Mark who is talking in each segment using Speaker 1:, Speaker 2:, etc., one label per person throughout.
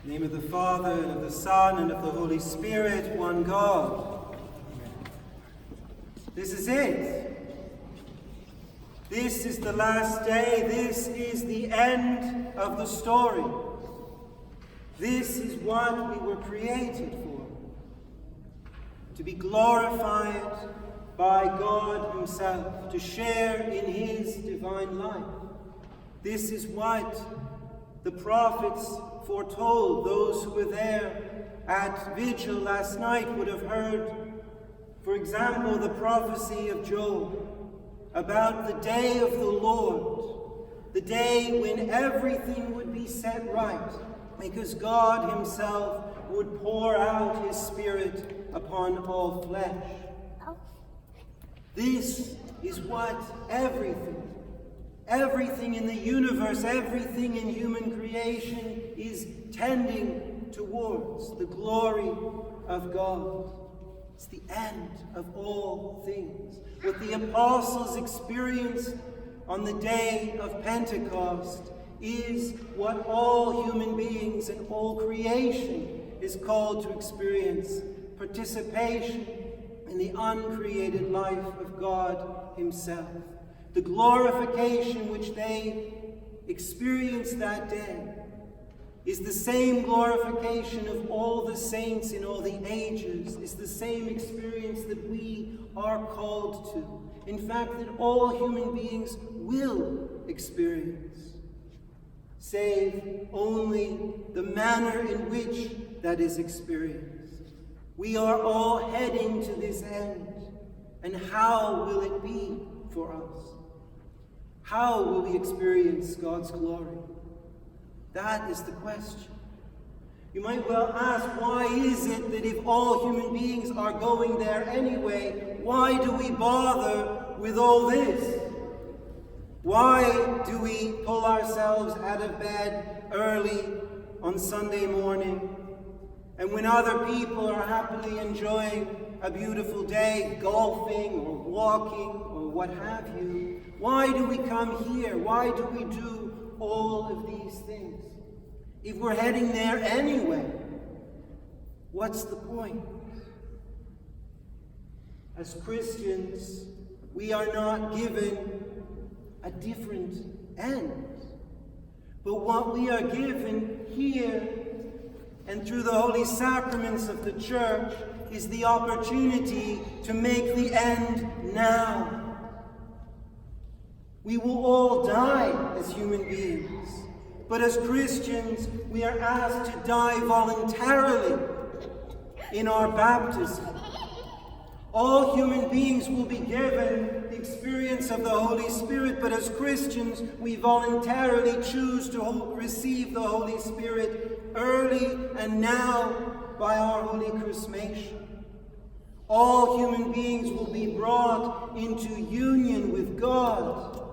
Speaker 1: In the name of the Father, and of the Son, and of the Holy Spirit, one God. This is it. This is the last day. This is the end of the story. This is what we were created for. To be glorified by God Himself, to share in His divine life. This is what the prophets foretold. Those who were there at vigil last night would have heard, for example, the prophecy of Joel about the day of the Lord, the day when everything would be set right, because God Himself would pour out His Spirit upon all flesh. This is what everything in the universe, everything in human creation is tending towards, the glory of God. It's the end of all things. What the apostles experienced on the day of Pentecost is what all human beings and all creation is called to experience: participation in the uncreated life of God Himself. The glorification which they experienced that day is the same glorification of all the saints in all the ages. It's the same experience that we are called to. In fact, that all human beings will experience, save only the manner in which that is experienced. We are all heading to this end. And how will it be for us? How will we experience God's glory? That is the question. You might well ask, why is it that if all human beings are going there anyway, why do we bother with all this? Why do we pull ourselves out of bed early on Sunday morning? And when other people are happily enjoying a beautiful day, golfing or walking or what have you, why do we come here? Why do we do all of these things? If we're heading there anyway, what's the point? As Christians, we are not given a different end. But what we are given here and through the holy sacraments of the Church is the opportunity to make the end now. We will all die as human beings, but as Christians, we are asked to die voluntarily in our baptism. All human beings will be given the experience of the Holy Spirit, but as Christians, we voluntarily choose to receive the Holy Spirit early and now by our holy chrismation. All human beings will be brought into union with God,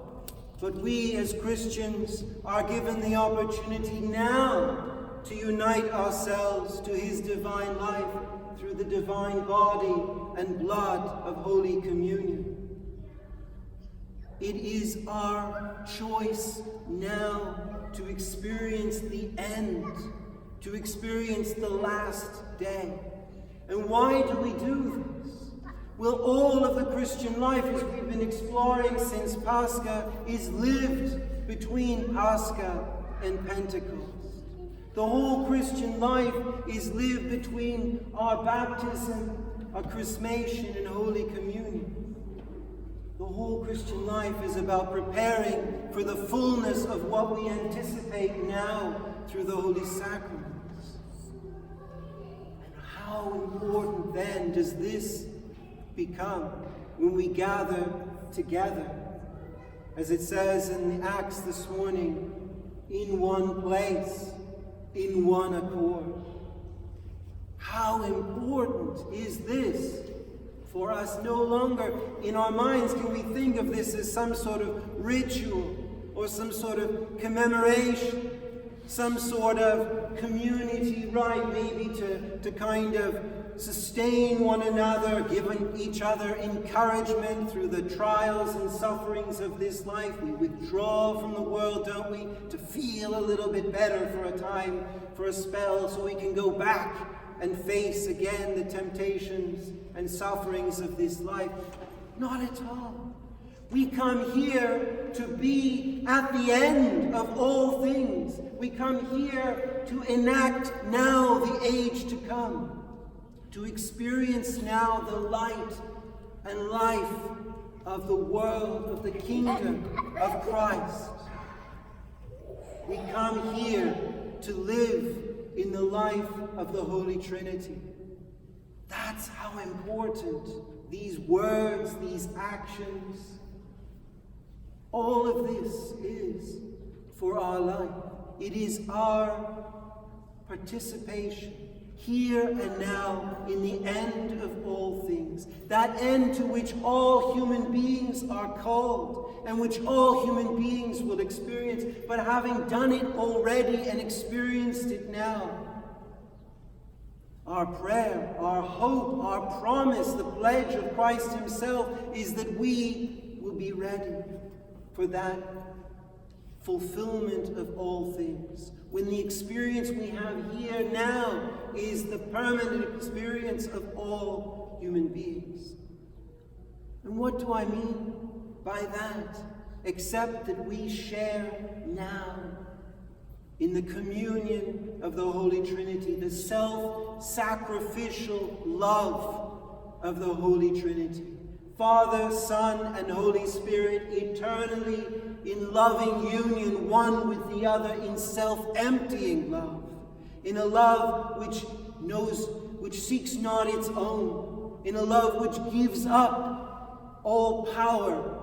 Speaker 1: but we as Christians are given the opportunity now to unite ourselves to His divine life through the divine body and blood of Holy Communion. It is our choice now to experience the end, to experience the last day. And why do we do this? Well, all of the Christian life, as we've been exploring since Pascha, is lived between Pascha and Pentecost. The whole Christian life is lived between our baptism, our chrismation, and Holy Communion. The whole Christian life is about preparing for the fullness of what we anticipate now through the Holy Sacraments. And how important then does this become when we gather together, as it says in the Acts this morning, in one place, in one accord. How important is this for us? No longer in our minds can we think of this as some sort of ritual or some sort of commemoration, some sort of community, right? Maybe to kind of sustain one another, giving each other encouragement through the trials and sufferings of this life. We withdraw from the world, don't we, to feel a little bit better for a time, for a spell, so we can go back and face again the temptations and sufferings of this life. Not at all. We come here to be at the end of all things. We come here to enact now the age to come, to experience now the light and life of the world, of the kingdom of Christ. We come here to live in the life of the Holy Trinity. That's how important these words, these actions, all of this is for our life. It is our participation here and now in the end of all things. That end to which all human beings are called and which all human beings will experience, but having done it already and experienced it now. Our prayer, our hope, our promise, the pledge of Christ himself is that we will be ready for that fulfillment of all things. When the experience we have here now is the permanent experience of all human beings. And what do I mean by that? Except that we share now in the communion of the Holy Trinity, the self-sacrificial love of the Holy Trinity. Father, Son, and Holy Spirit, eternally in loving union, one with the other, in self-emptying love, in a love which seeks not its own, in a love which gives up all power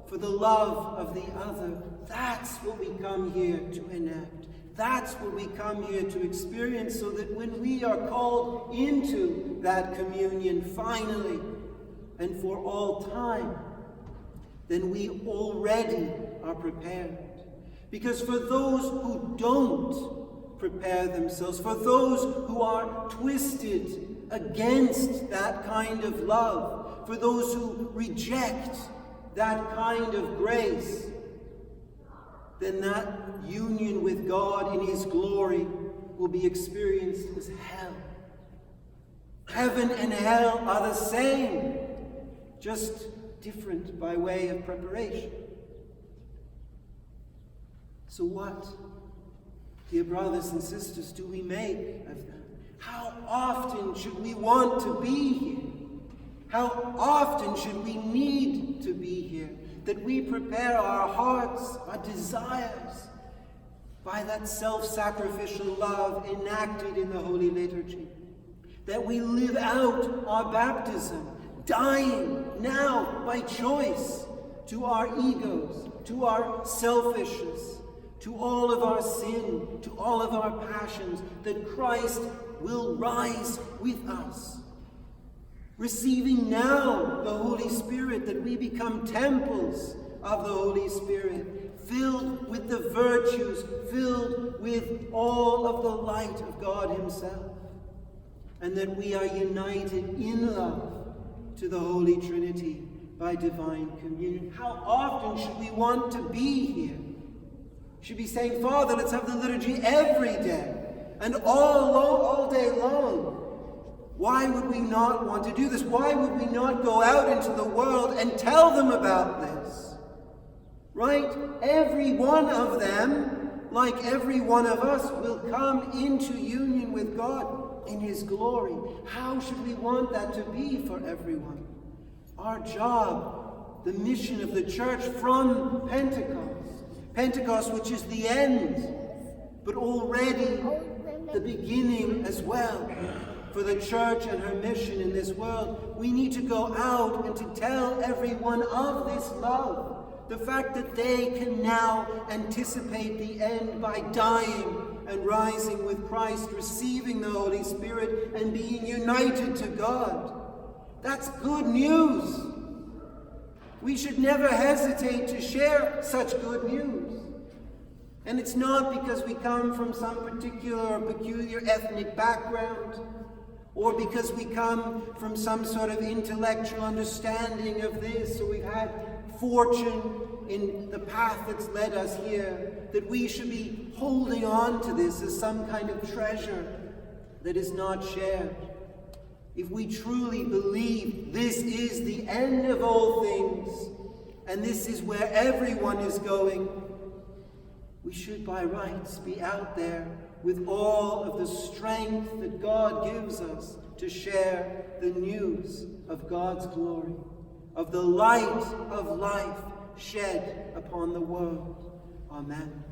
Speaker 1: for the love of the other. That's what we come here to enact. That's what we come here to experience, so that when we are called into that communion finally, and for all time, then we already are prepared. Because for those who don't prepare themselves, for those who are twisted against that kind of love, for those who reject that kind of grace, then that union with God in his glory will be experienced as hell. Heaven and hell are the same, just different by way of preparation. So what, dear brothers and sisters, do we make of that? How often should we want to be here? How often should we need to be here? That we prepare our hearts, our desires, by that self-sacrificial love enacted in the Holy Liturgy. That we live out our baptism, dying now by choice to our egos, to our selfishness, to all of our sin, to all of our passions, that Christ will rise with us. Receiving now the Holy Spirit, that we become temples of the Holy Spirit, filled with the virtues, filled with all of the light of God himself, and that we are united in love to the Holy Trinity by divine communion. How often should we want to be here? Should be saying, Father, let's have the liturgy every day and all day long. Why would we not want to do this? Why would we not go out into the world and tell them about this? Right? Every one of them, like every one of us, will come into union with God in his glory. How should we want that to be for everyone? Our job, the mission of the church from Pentecost, which is the end, but already the beginning as well for the church and her mission in this world. We need to go out and to tell everyone of this love. The fact that they can now anticipate the end by dying and rising with Christ, receiving the Holy Spirit and being united to God. That's good news. We should never hesitate to share such good news. And it's not because we come from some particular or peculiar ethnic background, or because we come from some sort of intellectual understanding of this, or we've had fortune in the path that's led us here, that we should be holding on to this as some kind of treasure that is not shared. If we truly believe this is the end of all things, and this is where everyone is going, we should by rights be out there with all of the strength that God gives us to share the news of God's glory, of the light of life shed upon the world. Amen.